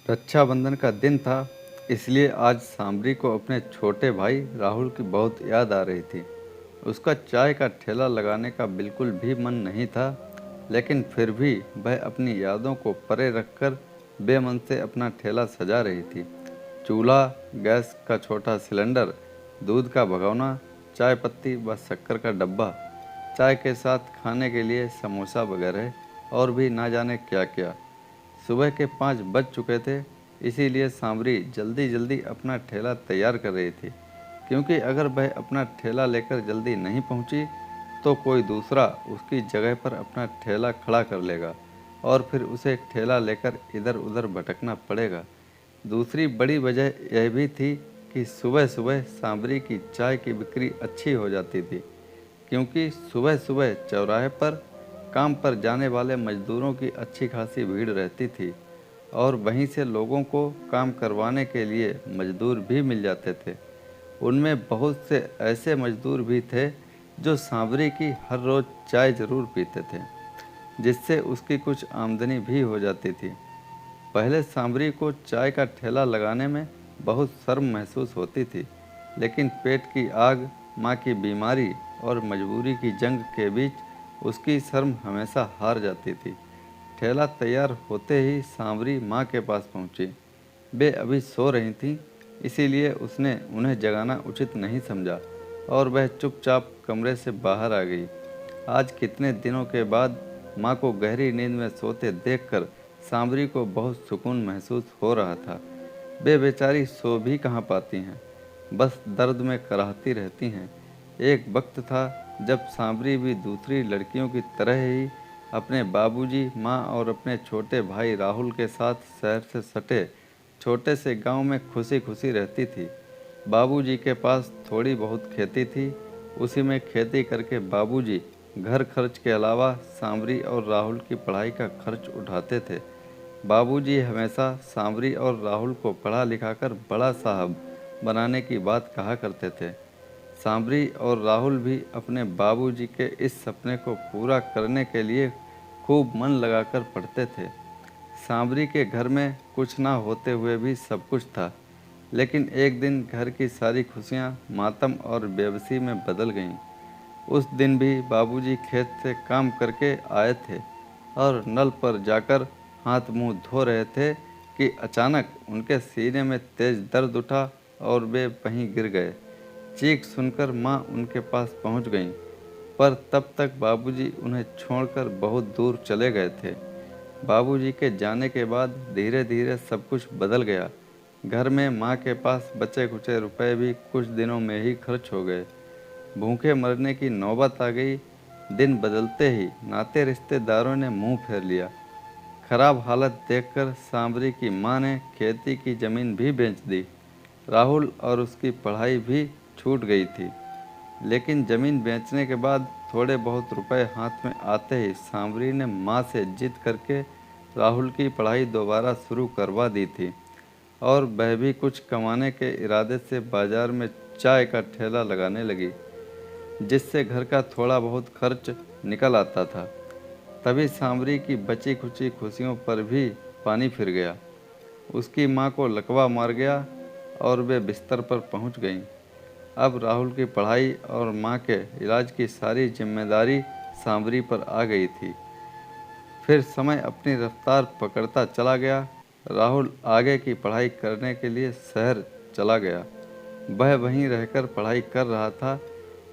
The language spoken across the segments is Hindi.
रक्षाबंधन का दिन था, इसलिए आज सांबरी को अपने छोटे भाई राहुल की बहुत याद आ रही थी। उसका चाय का ठेला लगाने का बिल्कुल भी मन नहीं था, लेकिन फिर भी वह अपनी यादों को परे रखकर बेमन से अपना ठेला सजा रही थी। चूल्हा, गैस का छोटा सिलेंडर, दूध का भगोना, चाय पत्ती व शक्कर का डब्बा, चाय के साथ खाने के लिए समोसा वगैरह और भी ना जाने क्या क्या। सुबह के 5 बज चुके थे, इसीलिए सांवरी जल्दी जल्दी अपना ठेला तैयार कर रही थी, क्योंकि अगर वह अपना ठेला लेकर जल्दी नहीं पहुंची, तो कोई दूसरा उसकी जगह पर अपना ठेला खड़ा कर लेगा और फिर उसे ठेला लेकर इधर उधर भटकना पड़ेगा। दूसरी बड़ी वजह यह भी थी कि सुबह सुबह सांवरी की चाय की बिक्री अच्छी हो जाती थी, क्योंकि सुबह सुबह चौराहे पर काम पर जाने वाले मजदूरों की अच्छी खासी भीड़ रहती थी और वहीं से लोगों को काम करवाने के लिए मजदूर भी मिल जाते थे। उनमें बहुत से ऐसे मजदूर भी थे जो सांवरी की हर रोज़ चाय ज़रूर पीते थे, जिससे उसकी कुछ आमदनी भी हो जाती थी। पहले सांवरी को चाय का ठेला लगाने में बहुत शर्म महसूस होती थी, लेकिन पेट की आग, माँ की बीमारी और मजबूरी की जंग के बीच उसकी शर्म हमेशा हार जाती थी। ठेला तैयार होते ही सांवरी माँ के पास पहुँची। वे अभी सो रही थीं, इसीलिए उसने उन्हें जगाना उचित नहीं समझा और वह चुपचाप कमरे से बाहर आ गई। आज कितने दिनों के बाद माँ को गहरी नींद में सोते देखकर सांवरी को बहुत सुकून महसूस हो रहा था। वे बेचारी सो भी कहाँ पाती हैं, बस दर्द में कराहती रहती हैं। एक वक्त था जब सांवरी भी दूसरी लड़कियों की तरह ही अपने बाबूजी, माँ और अपने छोटे भाई राहुल के साथ शहर से सटे छोटे से गांव में खुशी खुशी रहती थी। बाबूजी के पास थोड़ी बहुत खेती थी, उसी में खेती करके बाबूजी घर खर्च के अलावा सांवरी और राहुल की पढ़ाई का खर्च उठाते थे। बाबूजी हमेशा सांवरी और राहुल को पढ़ा लिखाकर बड़ा साहब बनाने की बात कहा करते थे। सांवरी और राहुल भी अपने बाबूजी के इस सपने को पूरा करने के लिए खूब मन लगाकर पढ़ते थे। सांवरी के घर में कुछ ना होते हुए भी सब कुछ था, लेकिन एक दिन घर की सारी खुशियाँ मातम और बेबसी में बदल गईं। उस दिन भी बाबूजी खेत से काम करके आए थे और नल पर जाकर हाथ मुंह धो रहे थे कि अचानक उनके सीने में तेज दर्द उठा और वे वहीं गिर गए। चीख सुनकर माँ उनके पास पहुँच गईं, पर तब तक बाबूजी उन्हें छोड़कर बहुत दूर चले गए थे। बाबूजी के जाने के बाद धीरे धीरे सब कुछ बदल गया। घर में माँ के पास बचे खुचे रुपए भी कुछ दिनों में ही खर्च हो गए। भूखे मरने की नौबत आ गई। दिन बदलते ही नाते रिश्तेदारों ने मुंह फेर लिया। खराब हालत देखकर सांवरी की माँ ने खेती की जमीन भी बेच दी। राहुल और उसकी पढ़ाई भी छूट गई थी। लेकिन जमीन बेचने के बाद थोड़े बहुत रुपए हाथ में आते ही सांवरी ने माँ से जिद करके राहुल की पढ़ाई दोबारा शुरू करवा दी थी और वह भी कुछ कमाने के इरादे से बाजार में चाय का ठेला लगाने लगी, जिससे घर का थोड़ा बहुत खर्च निकल आता था। तभी सांवरी की बची खुची खुशियों पर भी पानी फिर गया। उसकी माँ को लकवा मार गया और वे बिस्तर पर पहुँच गईं। अब राहुल की पढ़ाई और माँ के इलाज की सारी जिम्मेदारी सांवरी पर आ गई थी। फिर समय अपनी रफ्तार पकड़ता चला गया। राहुल आगे की पढ़ाई करने के लिए शहर चला गया। वह वहीं रहकर पढ़ाई कर रहा था।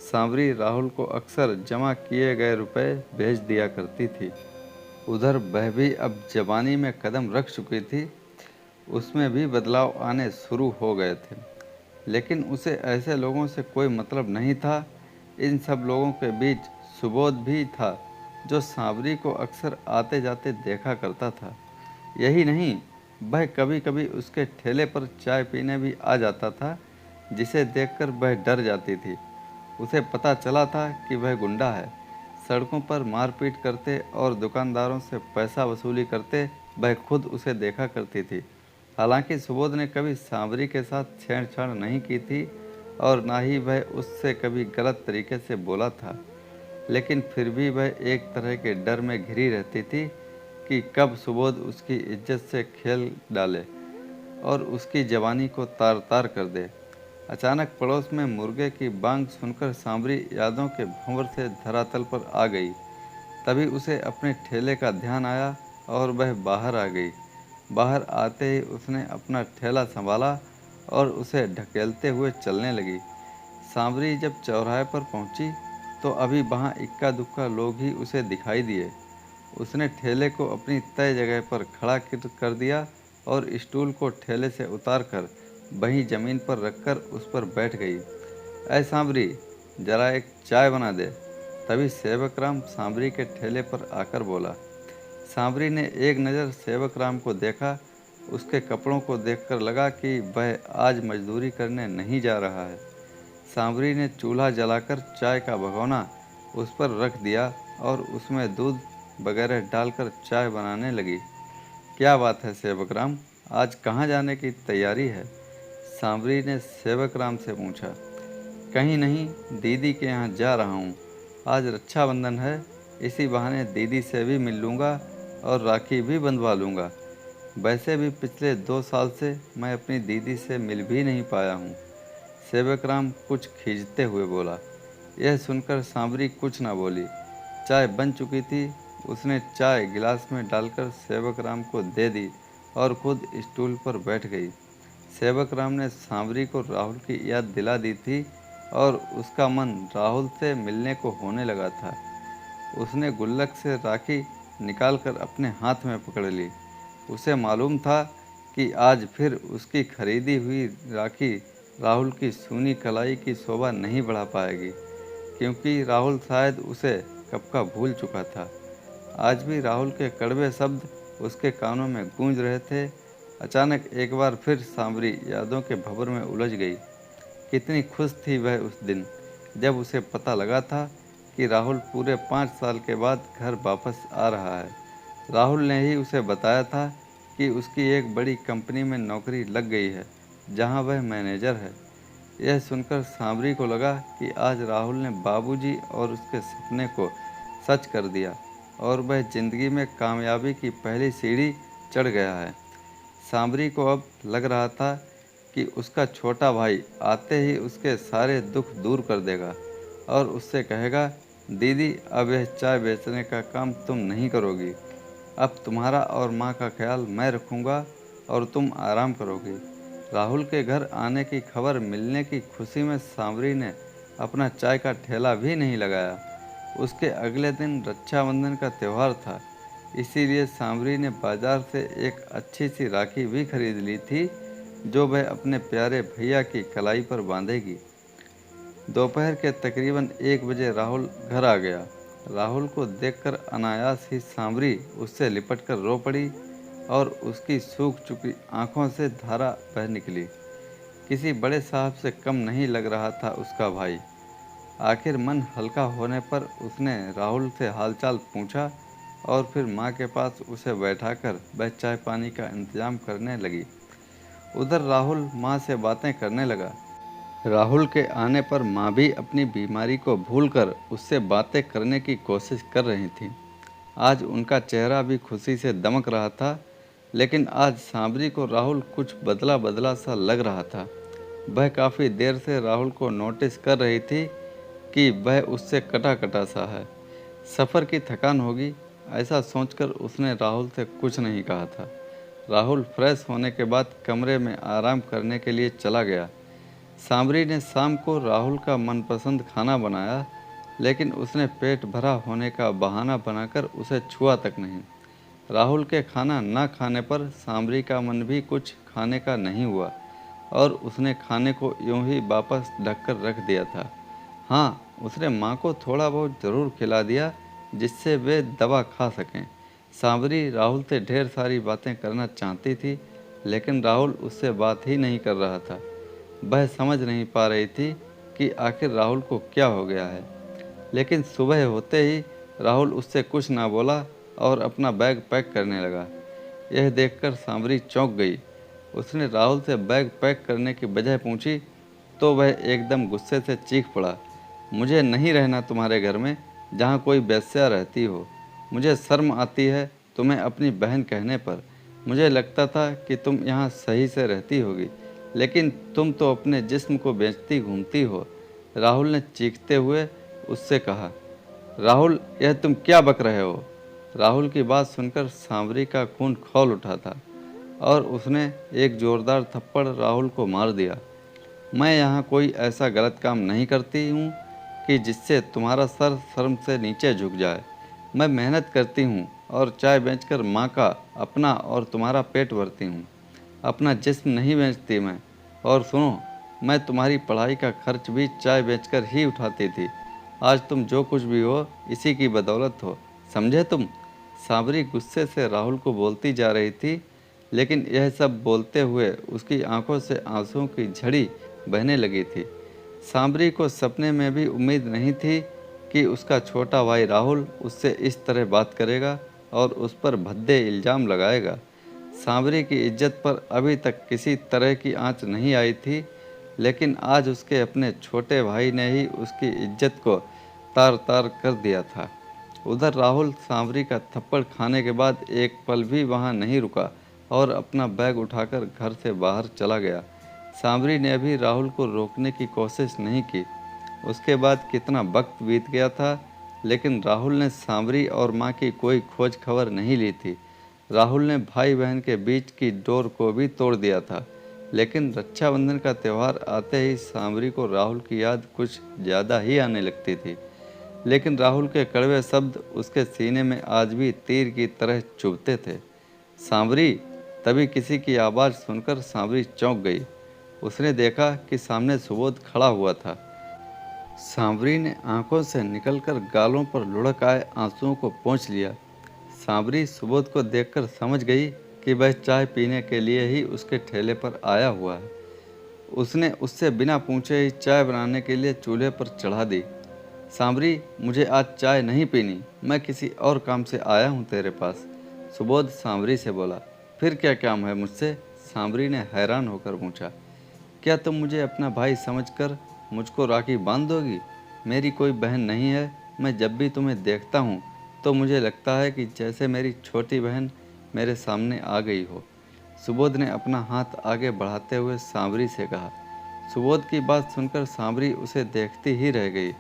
सांवरी राहुल को अक्सर जमा किए गए रुपए भेज दिया करती थी। उधर वह भी अब जवानी में कदम रख चुकी थी, उसमें भी बदलाव आने शुरू हो गए थे। लेकिन उसे ऐसे लोगों से कोई मतलब नहीं था। इन सब लोगों के बीच सुबोध भी था, जो सांवरी को अक्सर आते जाते देखा करता था। यही नहीं, वह कभी कभी उसके ठेले पर चाय पीने भी आ जाता था, जिसे देखकर वह डर जाती थी। उसे पता चला था कि वह गुंडा है। सड़कों पर मारपीट करते और दुकानदारों से पैसा वसूली करते वह खुद उसे देखा करती थी। हालांकि सुबोध ने कभी सांवरी के साथ छेड़छाड़ नहीं की थी और ना ही वह उससे कभी गलत तरीके से बोला था, लेकिन फिर भी वह एक तरह के डर में घिरी रहती थी कि कब सुबोध उसकी इज्जत से खेल डाले और उसकी जवानी को तार तार कर दे। अचानक पड़ोस में मुर्गे की बांग सुनकर सांबरी यादों के भंवर से धरातल पर आ गई। तभी उसे अपने ठेले का ध्यान आया और वह बाहर आ गई। बाहर आते ही उसने अपना ठेला संभाला और उसे ढकेलते हुए चलने लगी। सांवरी जब चौराहे पर पहुंची तो अभी वहां इक्का दुक्का लोग ही उसे दिखाई दिए। उसने ठेले को अपनी तय जगह पर खड़ा कर दिया और स्टूल को ठेले से उतारकर वहीं जमीन पर रखकर उस पर बैठ गई। ऐ सांवरी, जरा एक चाय बना दे। तभी सेवक राम सांवरी के ठेले पर आकर बोला। सांवरी ने एक नज़र सेवक राम को देखा। उसके कपड़ों को देखकर लगा कि वह आज मजदूरी करने नहीं जा रहा है। सांवरी ने चूल्हा जलाकर चाय का भगोना उस पर रख दिया और उसमें दूध वगैरह डालकर चाय बनाने लगी। क्या बात है सेवक राम, आज कहाँ जाने की तैयारी है? सांवरी ने सेवक राम से पूछा। कहीं नहीं, दीदी के यहाँ जा रहा हूँ। आज रक्षाबंधन है, इसी बहाने दीदी से भी मिल लूँगा और राखी भी बंधवा लूँगा। वैसे भी पिछले 2 साल से मैं अपनी दीदी से मिल भी नहीं पाया हूँ। सेवक राम कुछ खींचते हुए बोला। यह सुनकर सांवरी कुछ ना बोली। चाय बन चुकी थी। उसने चाय गिलास में डालकर सेवक राम को दे दी और खुद स्टूल पर बैठ गई। सेवक राम ने सांवरी को राहुल की याद दिला दी थी और उसका मन राहुल से मिलने को होने लगा था। उसने गुल्लक से राखी निकालकर अपने हाथ में पकड़ ली। उसे मालूम था कि आज फिर उसकी खरीदी हुई राखी राहुल की सूनी कलाई की शोभा नहीं बढ़ा पाएगी, क्योंकि राहुल शायद उसे कब का भूल चुका था। आज भी राहुल के कड़वे शब्द उसके कानों में गूंज रहे थे। अचानक एक बार फिर सांवरी यादों के भंवर में उलझ गई। कितनी खुश थी वह उस दिन, जब उसे पता लगा था कि राहुल पूरे 5 साल के बाद घर वापस आ रहा है। राहुल ने ही उसे बताया था कि उसकी एक बड़ी कंपनी में नौकरी लग गई है, जहां वह मैनेजर है। यह सुनकर सांवरी को लगा कि आज राहुल ने बाबूजी और उसके सपने को सच कर दिया और वह जिंदगी में कामयाबी की पहली सीढ़ी चढ़ गया है। सांवरी को अब लग रहा था कि उसका छोटा भाई आते ही उसके सारे दुख दूर कर देगा और उससे कहेगा, दीदी अब यह चाय बेचने का काम तुम नहीं करोगी। अब तुम्हारा और माँ का ख्याल मैं रखूँगा और तुम आराम करोगी। राहुल के घर आने की खबर मिलने की खुशी में सांवरी ने अपना चाय का ठेला भी नहीं लगाया। उसके अगले दिन रक्षाबंधन का त्यौहार था, इसीलिए सांवरी ने बाजार से एक अच्छी सी राखी भी खरीद ली थी, जो वह अपने प्यारे भैया की कलाई पर बांधेगी। दोपहर के तकरीबन 1 बजे राहुल घर आ गया। राहुल को देखकर अनायास ही सांवरी उससे लिपटकर रो पड़ी और उसकी सूख चुकी आंखों से धारा बह निकली। किसी बड़े साहब से कम नहीं लग रहा था उसका भाई। आखिर मन हल्का होने पर उसने राहुल से हालचाल पूछा और फिर माँ के पास उसे बैठाकर वह चाय पानी का इंतजाम करने लगी। उधर राहुल माँ से बातें करने लगा। राहुल के आने पर माँ भी अपनी बीमारी को भूलकर उससे बातें करने की कोशिश कर रही थी। आज उनका चेहरा भी खुशी से दमक रहा था, लेकिन आज सांवरी को राहुल कुछ बदला बदला सा लग रहा था। वह काफ़ी देर से राहुल को नोटिस कर रही थी कि वह उससे कटा कटा सा है। सफ़र की थकान होगी, ऐसा सोचकर उसने राहुल से कुछ नहीं कहा था। राहुल फ्रेश होने के बाद कमरे में आराम करने के लिए चला गया। सांवरी ने शाम को राहुल का मनपसंद खाना बनाया, लेकिन उसने पेट भरा होने का बहाना बनाकर उसे छुआ तक नहीं। राहुल के खाना न खाने पर सांवरी का मन भी कुछ खाने का नहीं हुआ और उसने खाने को यूं ही वापस ढककर रख दिया था। हाँ, उसने माँ को थोड़ा बहुत ज़रूर खिला दिया, जिससे वे दवा खा सकें। सांवरी राहुल से ढेर सारी बातें करना चाहती थी, लेकिन राहुल उससे बात ही नहीं कर रहा था। वह समझ नहीं पा रही थी कि आखिर राहुल को क्या हो गया है। लेकिन सुबह होते ही राहुल उससे कुछ ना बोला और अपना बैग पैक करने लगा। यह देखकर सांवरी चौंक गई। उसने राहुल से बैग पैक करने की वजह पूछी तो वह एकदम गुस्से से चीख पड़ा। मुझे नहीं रहना तुम्हारे घर में, जहाँ कोई वेश्या रहती हो। मुझे शर्म आती है तुम्हें अपनी बहन कहने पर। मुझे लगता था कि तुम यहाँ सही से रहती होगी, लेकिन तुम तो अपने जिस्म को बेचती घूमती हो। राहुल ने चीखते हुए उससे कहा। राहुल, यह तुम क्या बक रहे हो? राहुल की बात सुनकर सांवरी का खून खौल उठा था और उसने एक जोरदार थप्पड़ राहुल को मार दिया। मैं यहाँ कोई ऐसा गलत काम नहीं करती हूँ कि जिससे तुम्हारा सर शर्म से नीचे झुक जाए। मैं मेहनत करती हूँ और चाय बेचकर माँ का, अपना और तुम्हारा पेट भरती हूँ। अपना जिस्म नहीं बेचती मैं। और सुनो, मैं तुम्हारी पढ़ाई का खर्च भी चाय बेचकर ही उठाती थी। आज तुम जो कुछ भी हो, इसी की बदौलत हो, समझे तुम? सांवरी गुस्से से राहुल को बोलती जा रही थी, लेकिन यह सब बोलते हुए उसकी आंखों से आंसुओं की झड़ी बहने लगी थी। सांवरी को सपने में भी उम्मीद नहीं थी कि उसका छोटा भाई राहुल उससे इस तरह बात करेगा और उस पर भद्दे इल्ज़ाम लगाएगा। सांवरी की इज्जत पर अभी तक किसी तरह की आंच नहीं आई थी, लेकिन आज उसके अपने छोटे भाई ने ही उसकी इज्जत को तार तार कर दिया था। उधर राहुल सांवरी का थप्पड़ खाने के बाद एक पल भी वहां नहीं रुका और अपना बैग उठाकर घर से बाहर चला गया। सांवरी ने भी राहुल को रोकने की कोशिश नहीं की। उसके बाद कितना वक्त बीत गया था, लेकिन राहुल ने सांवरी और माँ की कोई खोज खबर नहीं ली थी। राहुल ने भाई बहन के बीच की डोर को भी तोड़ दिया था, लेकिन रक्षाबंधन का त्यौहार आते ही सांवरी को राहुल की याद कुछ ज़्यादा ही आने लगती थी। लेकिन राहुल के कड़वे शब्द उसके सीने में आज भी तीर की तरह चुभते थे। सांवरी! तभी किसी की आवाज़ सुनकर सांवरी चौंक गई। उसने देखा कि सामने सुबोध खड़ा हुआ था। सांवरी ने आंखों से निकलकर गालों पर लुढ़क आए आंसुओं को पोंछ लिया। सांवरी सुबोध को देखकर समझ गई कि वह चाय पीने के लिए ही उसके ठेले पर आया हुआ है। उसने उससे बिना पूछे ही चाय बनाने के लिए चूल्हे पर चढ़ा दी। सांवरी, मुझे आज चाय नहीं पीनी, मैं किसी और काम से आया हूँ तेरे पास। सुबोध सांवरी से बोला। फिर क्या काम है मुझसे? सांवरी ने हैरान होकर पूछा। क्या तुम मुझे अपना भाई समझकर मुझको राखी बांध दोगी? मेरी कोई बहन नहीं है। मैं जब भी तुम्हें देखता हूँ तो मुझे लगता है कि जैसे मेरी छोटी बहन मेरे सामने आ गई हो। सुबोध ने अपना हाथ आगे बढ़ाते हुए सांवरी से कहा। सुबोध की बात सुनकर सांवरी उसे देखती ही रह गई।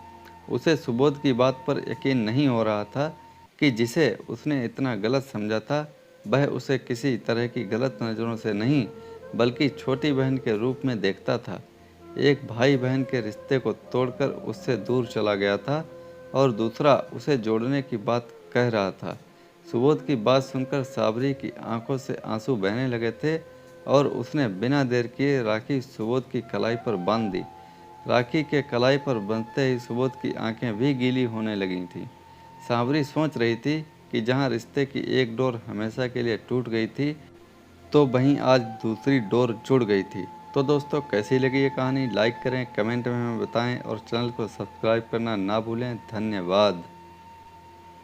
उसे सुबोध की बात पर यकीन नहीं हो रहा था कि जिसे उसने इतना गलत समझा था, वह उसे किसी तरह की गलत नज़रों से नहीं, बल्कि छोटी बहन के रूप में देखता था। एक भाई बहन के रिश्ते को तोड़कर उससे दूर चला गया था और दूसरा उसे जोड़ने की बात कह रहा था। सुबोध की बात सुनकर सांवरी की आंखों से आंसू बहने लगे थे और उसने बिना देर किए राखी सुबोध की कलाई पर बांध दी। राखी के कलाई पर बंधते ही सुबोध की आंखें भी गीली होने लगी थीं। सांवरी सोच रही थी कि जहां रिश्ते की एक डोर हमेशा के लिए टूट गई थी, तो वहीं आज दूसरी डोर जुड़ गई थी। तो दोस्तों, कैसी लगी ये कहानी? लाइक करें, कमेंट में हमें बताएं और चैनल को सब्सक्राइब करना ना भूलें। धन्यवाद।